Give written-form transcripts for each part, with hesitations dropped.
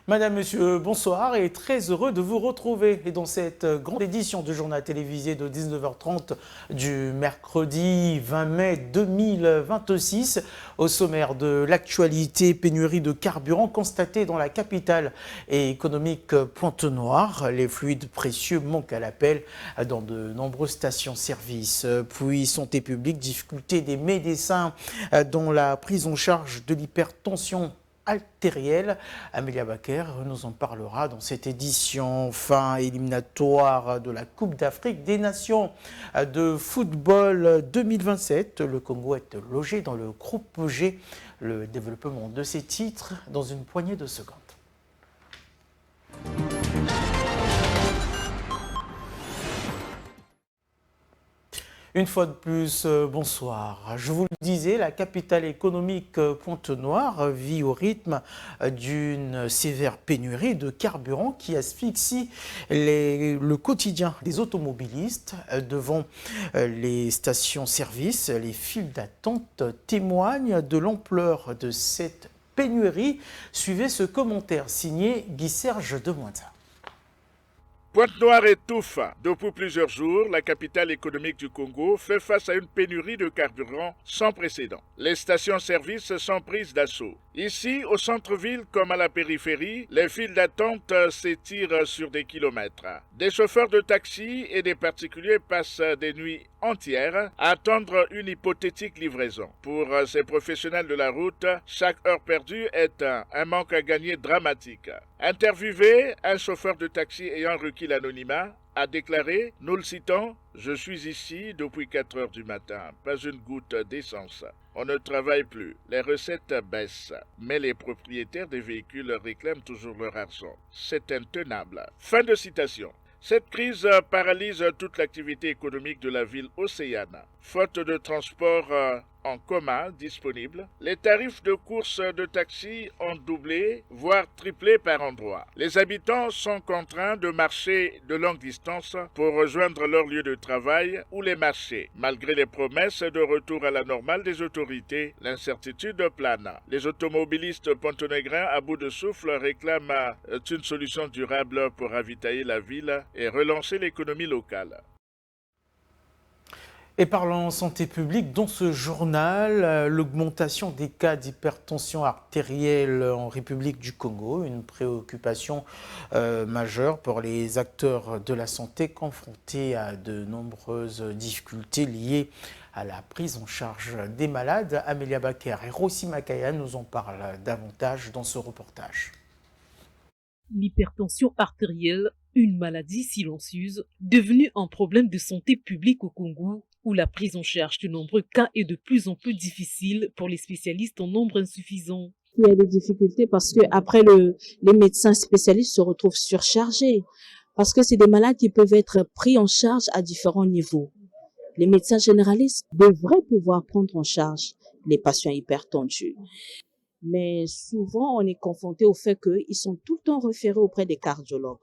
Madame, Monsieur, bonsoir et très heureux de vous retrouver. Et dans cette grande édition du journal télévisé de 19h30 du mercredi 20 mai 2026, au sommaire de l'actualité, pénurie de carburant constatée dans la capitale et économique Pointe-Noire. Les fluides précieux manquent à l'appel dans de nombreuses stations-service. Puis santé publique, difficulté des médecins dans la prise en charge de l'hypertension artérielle. Amélia Baker nous en parlera dans cette édition. Fin éliminatoire de la Coupe d'Afrique des Nations de football 2027. Le Congo est logé dans le groupe G. Le développement de ces titres dans une poignée de secondes. Une fois de plus, bonsoir. Je vous le disais, la capitale économique Pointe-Noire vit au rythme d'une sévère pénurie de carburant qui asphyxie le quotidien des automobilistes devant les stations-service. Les files d'attente témoignent de l'ampleur de cette pénurie. Suivez ce commentaire signé Guy-Serge Demoinza. Pointe-Noire étouffe. Depuis plusieurs jours, la capitale économique du Congo fait face à une pénurie de carburant sans précédent. Les stations-service sont prises d'assaut. Ici, au centre-ville comme à la périphérie, les files d'attente s'étirent sur des kilomètres. Des chauffeurs de taxi et des particuliers passent des nuits entières à attendre une hypothétique livraison. Pour ces professionnels de la route, chaque heure perdue est un manque à gagner dramatique. Interviewé, un chauffeur de taxi ayant requis l'anonymat a déclaré, nous le citons, « Je suis ici depuis 4 heures du matin, pas une goutte d'essence. On ne travaille plus, les recettes baissent, mais les propriétaires des véhicules réclament toujours leur argent. C'est intenable. » Fin de citation. Cette crise paralyse toute l'activité économique de la ville océane. Faute de transport en commun disponible, les tarifs de course de taxi ont doublé, voire triplé par endroits. Les habitants sont contraints de marcher de longues distances pour rejoindre leur lieu de travail ou les marchés. Malgré les promesses de retour à la normale des autorités, l'incertitude plane. Les automobilistes pontonégrins à bout de souffle réclament une solution durable pour ravitailler la ville et relancer l'économie locale. Et parlant santé publique, dans ce journal, l'augmentation des cas d'hypertension artérielle en République du Congo, une préoccupation majeure pour les acteurs de la santé confrontés à de nombreuses difficultés liées à la prise en charge des malades. Amélia Baker et Rossi Makaya nous en parlent davantage dans ce reportage. L'hypertension artérielle, une maladie silencieuse, devenue un problème de santé publique au Congo, où la prise en charge de nombreux cas est de plus en plus difficile pour les spécialistes en nombre insuffisant. Il y a des difficultés parce que après les médecins spécialistes se retrouvent surchargés, parce que c'est des malades qui peuvent être pris en charge à différents niveaux. Les médecins généralistes devraient pouvoir prendre en charge les patients hypertendus. Mais souvent, on est confronté au fait qu'ils sont tout le temps référés auprès des cardiologues.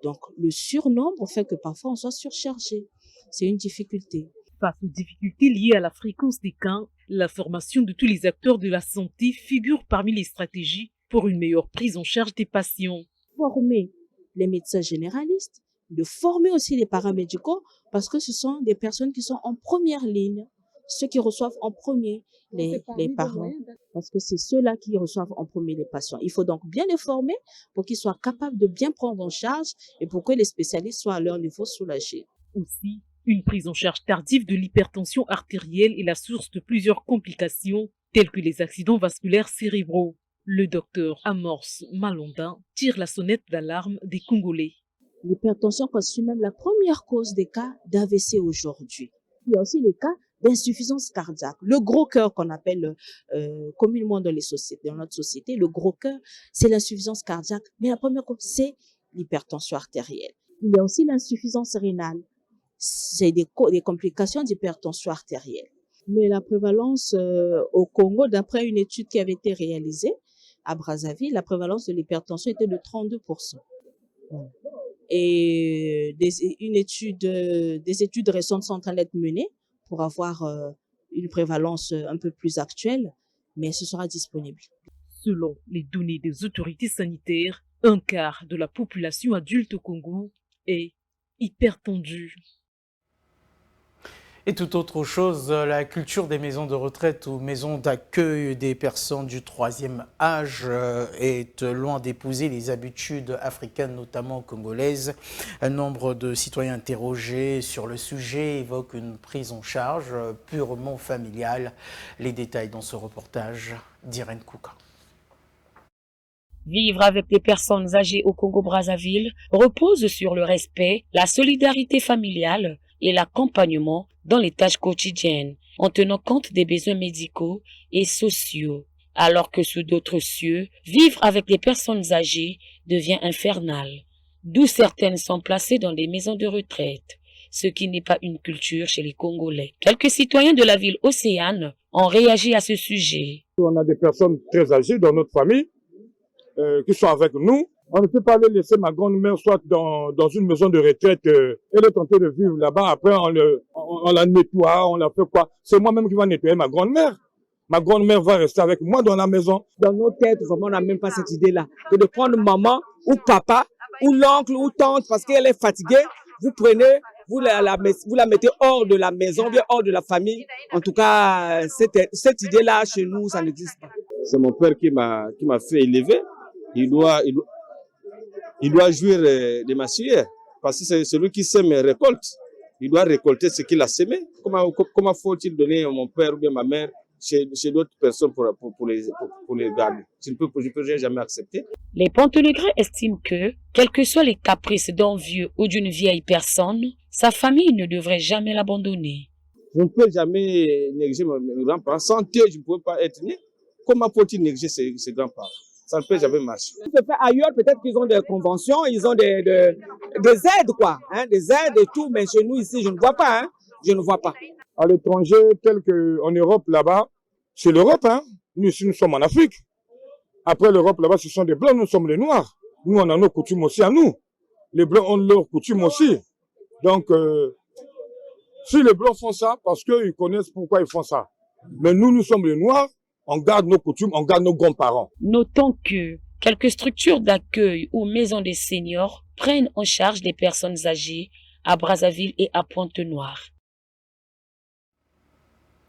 Donc, le surnombre fait que parfois on soit surchargé. C'est une difficulté. Face aux difficultés liées à la fréquence des cas, la formation de tous les acteurs de la santé figure parmi les stratégies pour une meilleure prise en charge des patients. Former les médecins généralistes, de former aussi les paramédicaux, parce que ce sont des personnes qui sont en première ligne, ceux qui reçoivent en premier les parents, parce que c'est ceux-là qui reçoivent en premier les patients. Il faut donc bien les former pour qu'ils soient capables de bien prendre en charge et pour que les spécialistes soient à leur niveau soulagés. Aussi, une prise en charge tardive de l'hypertension artérielle est la source de plusieurs complications, telles que les accidents vasculaires cérébraux. Le docteur Amorce Malonda tire la sonnette d'alarme des Congolais. L'hypertension constitue même la première cause des cas d'AVC aujourd'hui. Il y a aussi les cas d'insuffisance cardiaque. Le gros cœur qu'on appelle communément dans notre société, le gros cœur, c'est l'insuffisance cardiaque. Mais la première cause, c'est l'hypertension artérielle. Il y a aussi l'insuffisance rénale. C'est des complications d'hypertension artérielle. Mais la prévalence au Congo, d'après une étude qui avait été réalisée à Brazzaville, la prévalence de l'hypertension était de 32%. Et des études récentes sont en train d'être menées pour avoir une prévalence un peu plus actuelle, mais ce sera disponible. Selon les données des autorités sanitaires, Un quart de la population adulte au Congo est hypertendue. Et tout autre chose, la culture des maisons de retraite ou maisons d'accueil des personnes du troisième âge est loin d'épouser les habitudes africaines, notamment congolaises. Un nombre de citoyens interrogés sur le sujet évoquent une prise en charge purement familiale. Les détails dans ce reportage d'Irène Kouka. Vivre avec les personnes âgées au Congo-Brazzaville repose sur le respect, la solidarité familiale et l'accompagnement dans les tâches quotidiennes, en tenant compte des besoins médicaux et sociaux. Alors que sous d'autres cieux, vivre avec les personnes âgées devient infernal. D'où certaines sont placées dans des maisons de retraite, ce qui n'est pas une culture chez les Congolais. Quelques citoyens de la ville Océane ont réagi à ce sujet. On a des personnes très âgées dans notre famille qui sont avec nous. On ne peut pas les laisser ma grand-mère soit dans une maison de retraite. Elle est tentée de vivre là-bas. Après, on la nettoie, on la fait quoi. C'est moi-même qui va nettoyer ma grand-mère. Ma grand-mère va rester avec moi dans la maison. Dans nos têtes, vraiment, on n'a même pas cette idée-là. Que de prendre maman ou papa ou l'oncle ou tante parce qu'elle est fatiguée, vous prenez, vous la mettez hors de la maison, bien hors de la famille. En tout cas, cette idée-là, chez nous, ça n'existe pas. C'est mon père qui m'a fait élever. Il doit jouir de ma sueur, parce que c'est celui qui sème récolte. Il doit récolter ce qu'il a semé. Comment faut-il donner mon père ou bien ma mère chez d'autres personnes pour les garder? Je ne peux jamais accepter. Les Pontonégrins estiment que, quels que soient les caprices d'un vieux ou d'une vieille personne, sa famille ne devrait jamais l'abandonner. Je ne peux jamais négliger mes grands-parents. Sans eux, je ne pouvais pas être né. Comment faut-il négliger ses grands-parents? Ça ne peut jamais marcher. Se fait ailleurs, peut-être qu'ils ont des conventions, ils ont des aides, quoi, hein, des aides et tout, mais chez nous ici, je ne vois pas, hein, je ne vois pas. À l'étranger, tel qu'en Europe, là-bas, c'est l'Europe, hein. Nous ici, nous sommes en Afrique. Après l'Europe, là-bas, ce sont des Blancs, nous sommes les Noirs. Nous, on a nos coutumes aussi à nous. Les Blancs ont leurs coutumes aussi. Donc, si les Blancs font ça, parce qu'ils connaissent pourquoi ils font ça. Mais nous sommes les Noirs. On garde nos coutumes, on garde nos grands-parents. Notons que quelques structures d'accueil ou maisons des seniors prennent en charge des personnes âgées à Brazzaville et à Pointe-Noire.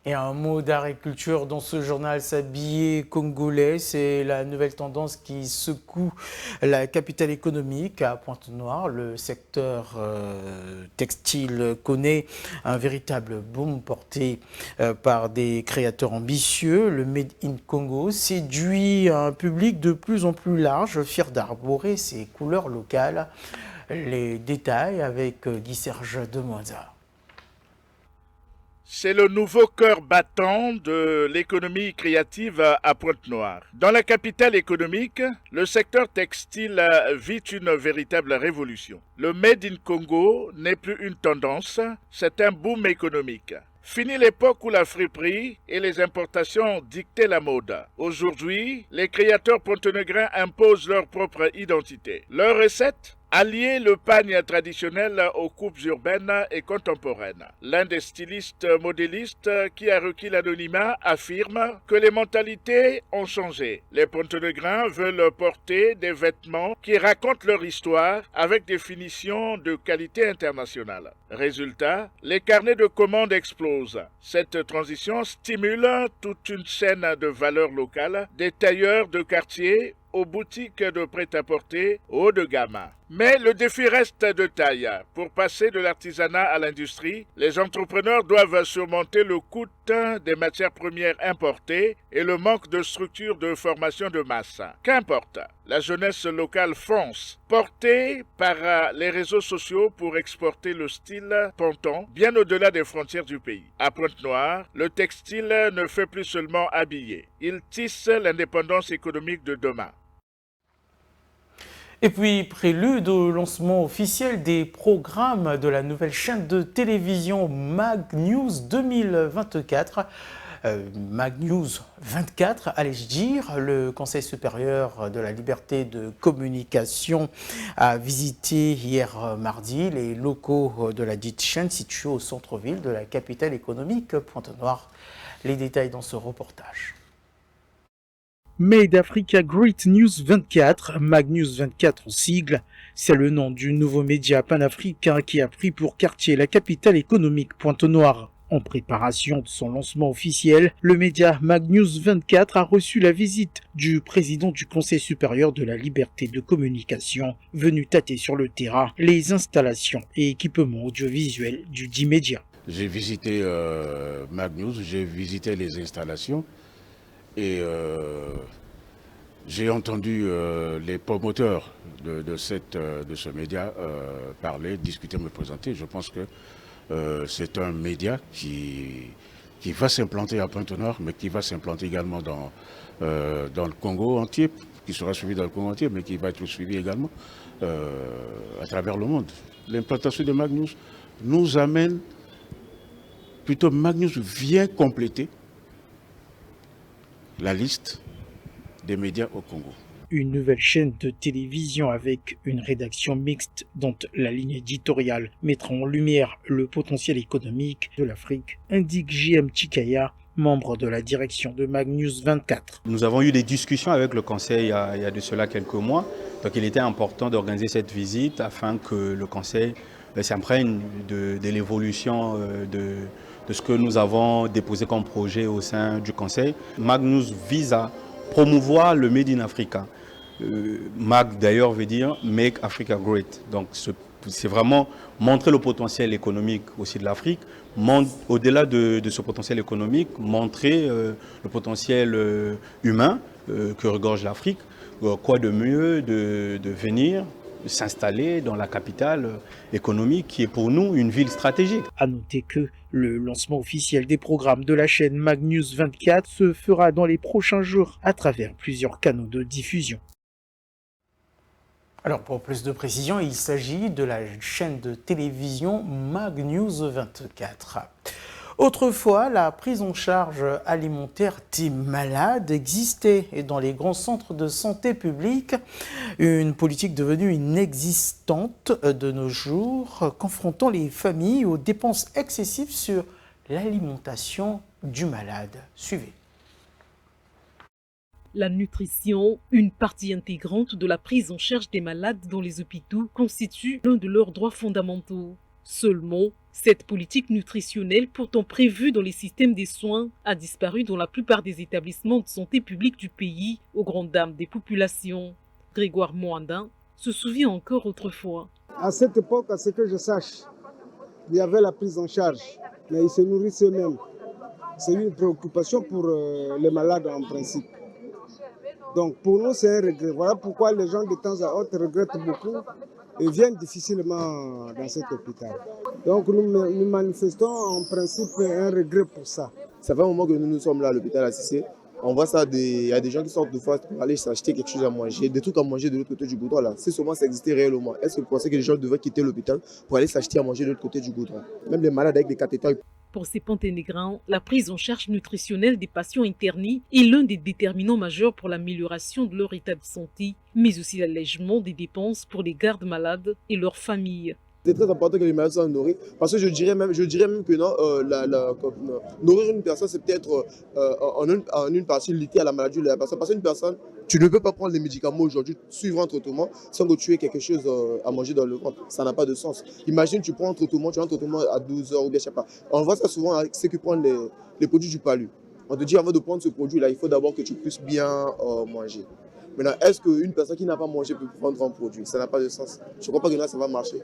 Et un mot d'agriculture dans ce journal s'habiller congolais, c'est la nouvelle tendance qui secoue la capitale économique à Pointe-Noire. Le secteur textile connaît un véritable boom porté par des créateurs ambitieux. Le Made in Congo séduit un public de plus en plus large, fier d'arborer ses couleurs locales. Les détails avec Guy-Serge Demoisa. C'est le nouveau cœur battant de l'économie créative à Pointe-Noire. Dans la capitale économique, le secteur textile vit une véritable révolution. Le Made in Congo n'est plus une tendance, c'est un boom économique. Fini l'époque où la friperie et les importations dictaient la mode. Aujourd'hui, les créateurs pontonégrins imposent leur propre identité. Leur recette? Allier le pagne traditionnel aux coupes urbaines et contemporaines. L'un des stylistes modélistes qui a requis l'anonymat affirme que les mentalités ont changé. Les pontonégrins veulent porter des vêtements qui racontent leur histoire avec des finitions de qualité internationale. Résultat, les carnets de commandes explosent. Cette transition stimule toute une chaîne de valeur locale, des tailleurs de quartier aux boutiques de prêt-à-porter haut de gamme. Mais le défi reste de taille. Pour passer de l'artisanat à l'industrie, les entrepreneurs doivent surmonter le coût des matières premières importées et le manque de structures de formation de masse. Qu'importe, la jeunesse locale fonce, portée par les réseaux sociaux pour exporter le style ponton bien au-delà des frontières du pays. À Pointe-Noire, le textile ne fait plus seulement habiller. Il tisse l'indépendance économique de demain. Et puis, prélude au lancement officiel des programmes de la nouvelle chaîne de télévision Mag News 2024. Mag News 24, allais-je dire. Le Conseil supérieur de la liberté de communication a visité hier mardi les locaux de la dite chaîne située au centre-ville de la capitale économique Pointe-Noire. Les détails dans ce reportage. Made Africa Great News 24, MagNews 24 en sigle, c'est le nom du nouveau média panafricain qui a pris pour quartier la capitale économique Pointe-Noire. En préparation de son lancement officiel, le média MagNews 24 a reçu la visite du président du Conseil supérieur de la liberté de communication, venu tâter sur le terrain les installations et équipements audiovisuels du dit média. J'ai visité MagNews, j'ai visité les installations et j'ai entendu les promoteurs de ce média parler, discuter, me présenter. Je pense que c'est un média qui va s'implanter à Pointe-Noire, mais qui va s'implanter également dans le Congo entier, qui sera suivi dans le Congo entier, mais qui va être suivi également à travers le monde. L'implantation de MagNews nous amène, plutôt MagNews vient compléter la liste des médias au Congo. Une nouvelle chaîne de télévision avec une rédaction mixte dont la ligne éditoriale mettra en lumière le potentiel économique de l'Afrique, indique J.M. Chikaya, membre de la direction de MagNews 24. Nous avons eu des discussions avec le Conseil il y a de cela quelques mois. Donc il était important d'organiser cette visite afin que le Conseil s'imprègne de l'évolution de ce que nous avons déposé comme projet au sein du Conseil. MagNews vise à promouvoir le Made in Africa. Mag d'ailleurs veut dire Make Africa Great. Donc c'est vraiment montrer le potentiel économique aussi de l'Afrique. Au-delà de ce potentiel économique, montrer le potentiel humain que regorge l'Afrique. Quoi de mieux de venir s'installer dans la capitale économique qui est pour nous une ville stratégique. À noter que le lancement officiel des programmes de la chaîne MagNews 24 se fera dans les prochains jours à travers plusieurs canaux de diffusion. Alors pour plus de précision, il s'agit de la chaîne de télévision MagNews 24. Autrefois, la prise en charge alimentaire des malades existait dans les grands centres de santé publique, une politique devenue inexistante de nos jours, confrontant les familles aux dépenses excessives sur l'alimentation du malade. Suivez. La nutrition, une partie intégrante de la prise en charge des malades dans les hôpitaux, constitue l'un de leurs droits fondamentaux. Seulement, cette politique nutritionnelle, pourtant prévue dans les systèmes des soins, a disparu dans la plupart des établissements de santé publique du pays, aux grandes dames des populations. Grégoire Moandin se souvient encore autrefois. À cette époque, à ce que je sache, il y avait la prise en charge, mais ils se nourrissent eux-mêmes. C'est une préoccupation pour les malades en principe. Donc pour nous, c'est un regret. Voilà pourquoi les gens de temps à autre regrettent beaucoup et viennent difficilement dans cet hôpital. Donc nous manifestons en principe un regret pour ça. Ça fait un moment que nous sommes là à l'hôpital assisté. On voit ça, il y a des gens qui sortent de fois pour aller s'acheter quelque chose à manger, des trucs à manger de l'autre côté du goudron là. Si seulement ça existait réellement, est-ce que vous pensez que les gens devraient quitter l'hôpital pour aller s'acheter à manger de l'autre côté du goudron? Même les malades avec des cathéters. Pour ces Ponténégrins, la prise en charge nutritionnelle des patients internés est l'un des déterminants majeurs pour l'amélioration de leur état de santé, mais aussi l'allègement des dépenses pour les gardes malades et leurs familles. C'est très important que les malades soient nourris, parce que je dirais même que non, nourrir une personne, c'est peut-être en une partie liée à la maladie de la personne. Parce qu'une personne, tu ne peux pas prendre les médicaments aujourd'hui, suivre un traitement, sans que tu aies quelque chose à manger dans le ventre. Ça n'a pas de sens. Imagine, tu prends un traitement, tu as un traitement à 12 heures ou bien je sais pas. On voit ça souvent avec ceux qui prennent les produits du palu. On te dit, avant de prendre ce produit-là, il faut d'abord que tu puisses bien manger. Maintenant, est-ce qu'une personne qui n'a pas mangé peut prendre un produit? Ça n'a pas de sens. Je ne crois pas que là, ça va marcher.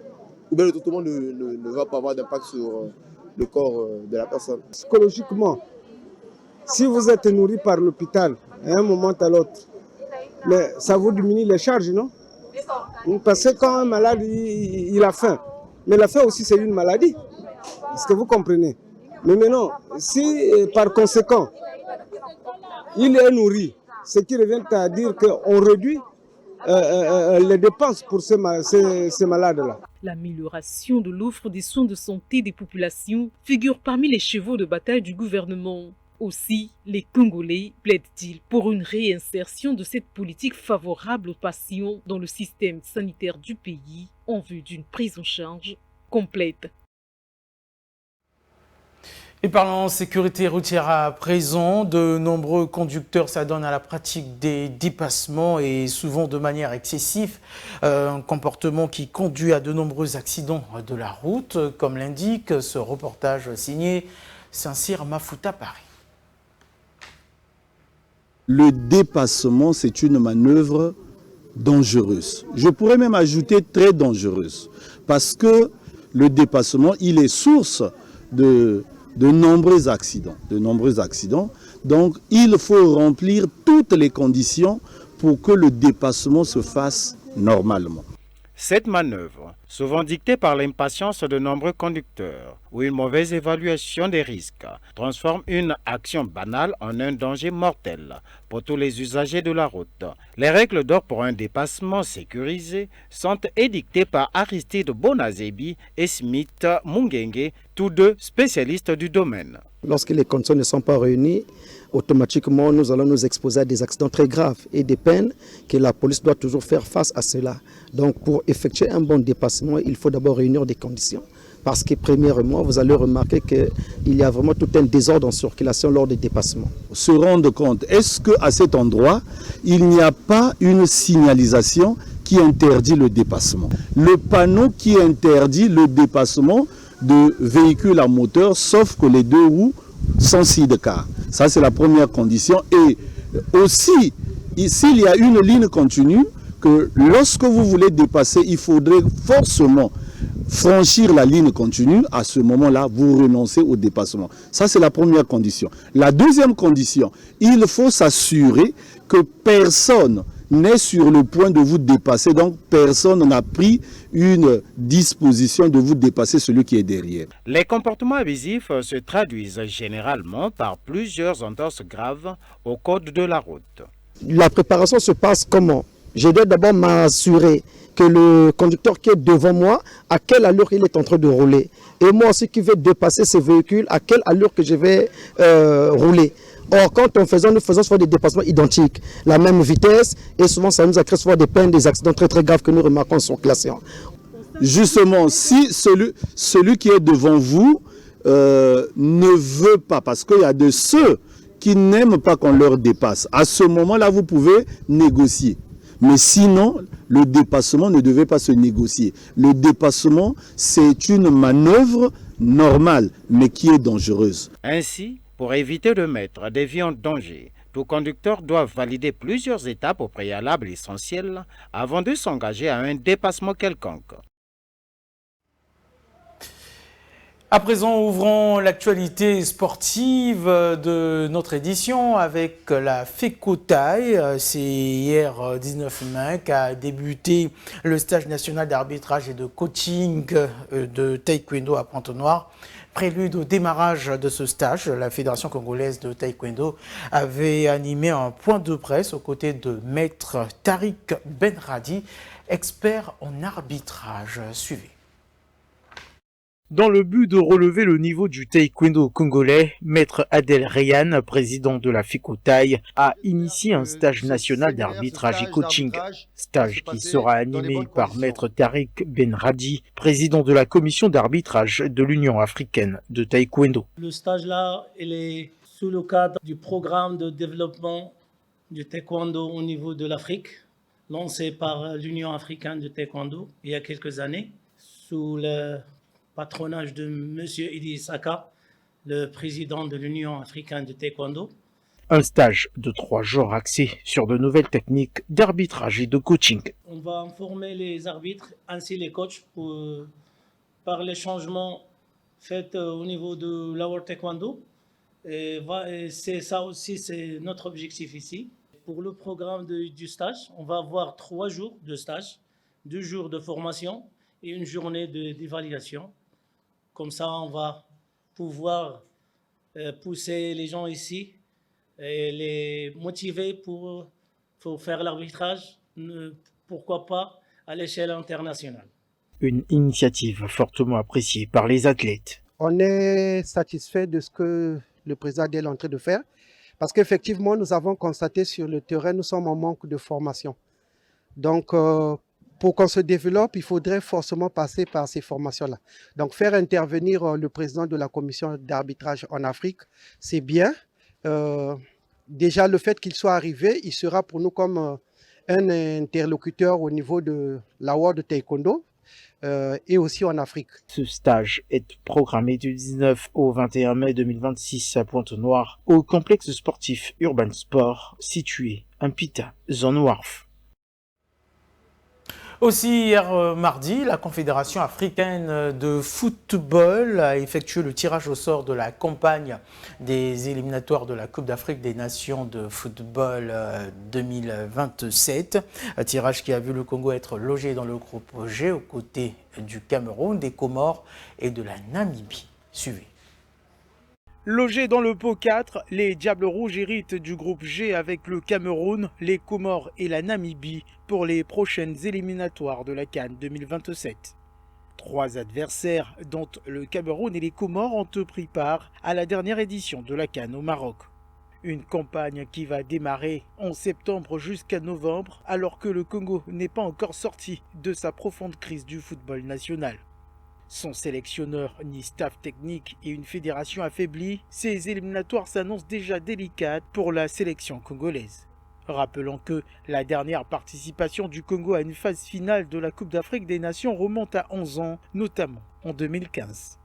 Ou bien le traitement ne va pas avoir d'impact sur le corps de la personne. Psychologiquement, si vous êtes nourri par l'hôpital à un moment à l'autre, mais ça vous diminue les charges, non? Parce que quand un malade il a faim, mais la faim aussi c'est une maladie. Est-ce que vous comprenez? Mais maintenant, si par conséquent, il est nourri, ce qui revient à dire qu'on réduit les dépenses pour ces malades-là. L'amélioration de l'offre des soins de santé des populations figure parmi les chevaux de bataille du gouvernement. Aussi, les Congolais plaident-ils pour une réinsertion de cette politique favorable aux patients dans le système sanitaire du pays en vue d'une prise en charge complète. Et parlant sécurité routière à présent, de nombreux conducteurs s'adonnent à la pratique des dépassements et souvent de manière excessive. Un comportement qui conduit à de nombreux accidents de la route, comme l'indique ce reportage signé Saint-Cyr Mafouta Paris. Le dépassement, c'est une manœuvre dangereuse. Je pourrais même ajouter très dangereuse, parce que le dépassement, il est source de nombreux accidents. Donc, il faut remplir toutes les conditions pour que le dépassement se fasse normalement. Cette manœuvre, souvent dictée par l'impatience de nombreux conducteurs ou une mauvaise évaluation des risques, transforme une action banale en un danger mortel pour tous les usagers de la route. Les règles d'or pour un dépassement sécurisé sont édictées par Aristide Bonazebi et Smith Mungenge, tous deux spécialistes du domaine. Lorsque les conditions ne sont pas réunies, automatiquement nous allons nous exposer à des accidents très graves et des peines que la police doit toujours faire face à cela. Donc pour effectuer un bon dépassement, il faut d'abord réunir des conditions. Parce que premièrement, vous allez remarquer qu'il y a vraiment tout un désordre en circulation lors des dépassements. Se rendre compte, est-ce qu'à cet endroit, il n'y a pas une signalisation qui interdit le dépassement? Le panneau qui interdit le dépassement de véhicules à moteur, sauf que les deux roues sans sidecar. Ça, c'est la première condition. Et aussi, s'il y a une ligne continue, que lorsque vous voulez dépasser, il faudrait forcément franchir la ligne continue. À ce moment-là, vous renoncez au dépassement. Ça, c'est la première condition. La deuxième condition, il faut s'assurer que personne n'est sur le point de vous dépasser, donc personne n'a pris une disposition de vous dépasser celui qui est derrière. Les comportements abusifs se traduisent généralement par plusieurs entorses graves au code de la route. La préparation se passe comment? Je dois d'abord m'assurer que le conducteur qui est devant moi, à quelle allure il est en train de rouler. Et moi aussi qui vais dépasser ces véhicules, à quelle allure que je vais rouler. Or, quand nous faisons souvent des dépassements identiques, la même vitesse, et souvent ça nous a créé souvent des peines, des accidents très très graves que nous remarquons sur classés. Justement, si celui qui est devant vous ne veut pas, parce qu'il y a de ceux qui n'aiment pas qu'on leur dépasse, à ce moment-là, vous pouvez négocier. Mais sinon, le dépassement ne devait pas se négocier. Le dépassement, c'est une manœuvre normale, mais qui est dangereuse. Ainsi, pour éviter de mettre des vies en danger, tout conducteur doit valider plusieurs étapes au préalable essentielles avant de s'engager à un dépassement quelconque. À présent, ouvrons l'actualité sportive de notre édition avec la FECOTAI. C'est hier 19 mai qu'a débuté le stage national d'arbitrage et de coaching de taekwondo à Pointe-Noire. Prélude au démarrage de ce stage, la Fédération congolaise de taekwondo avait animé un point de presse aux côtés de maître Tariq Benradi, expert en arbitrage. Suivez. Dans le but de relever le niveau du taekwondo congolais, maître Adel Rayan, président de la FECOTAI, a initié un stage national d'arbitrage et coaching. Stage qui sera animé par maître Tariq Benradi, président de la commission d'arbitrage de l'Union africaine de taekwondo. Le stage-là, il est sous le cadre du programme de développement du taekwondo au niveau de l'Afrique, lancé par l'Union africaine de taekwondo il y a quelques années, sous le patronage de M. Idi Issaka, le président de l'Union africaine de taekwondo. Un stage de 3 jours axé sur de nouvelles techniques d'arbitrage et de coaching. On va informer les arbitres ainsi les coachs par les changements faits au niveau de la World Taekwondo. Et c'est ça aussi, c'est notre objectif ici. Pour le programme du stage, on va avoir 3 jours de stage, 2 jours de formation et une journée d'évaluation. Comme ça, on va pouvoir pousser les gens ici et les motiver pour faire l'arbitrage, pourquoi pas à l'échelle internationale. Une initiative fortement appréciée par les athlètes. On est satisfait de ce que le président est en train de faire parce qu'effectivement, nous avons constaté sur le terrain, nous sommes en manque de formation. Donc, pour qu'on se développe, il faudrait forcément passer par ces formations-là. Donc faire intervenir le président de la commission d'arbitrage en Afrique, c'est bien. Déjà, le fait qu'il soit arrivé, il sera pour nous comme un interlocuteur au niveau de la World Taekwondo et aussi en Afrique. Ce stage est programmé du 19 au 21 mai 2026 à Pointe-Noire, au complexe sportif Urban Sport situé à Mpita, zone Wharf. Aussi, hier mardi, la Confédération africaine de football a effectué le tirage au sort de la campagne des éliminatoires de la Coupe d'Afrique des Nations de football 2027. Un tirage qui a vu le Congo être logé dans le groupe G aux côtés du Cameroun, des Comores et de la Namibie. Suivez. Logés dans le pot 4, les Diables Rouges héritent du groupe G avec le Cameroun, les Comores et la Namibie pour les prochaines éliminatoires de la CAN 2027. 3 adversaires, dont le Cameroun et les Comores, ont pris part à la dernière édition de la CAN au Maroc. Une campagne qui va démarrer en septembre jusqu'à novembre, alors que le Congo n'est pas encore sorti de sa profonde crise du football national. Sans sélectionneur ni staff technique et une fédération affaiblie, ces éliminatoires s'annoncent déjà délicates pour la sélection congolaise. Rappelons que la dernière participation du Congo à une phase finale de la Coupe d'Afrique des Nations remonte à 11 ans, notamment en 2015.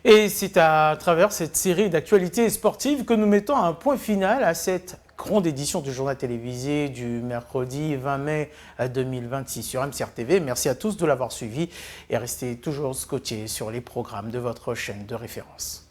Et c'est à travers cette série d'actualités sportives que nous mettons un point final à cette grande édition du journal télévisé du mercredi 20 mai 2026 sur MCR TV. Merci à tous de l'avoir suivi et restez toujours scotchés sur les programmes de votre chaîne de référence.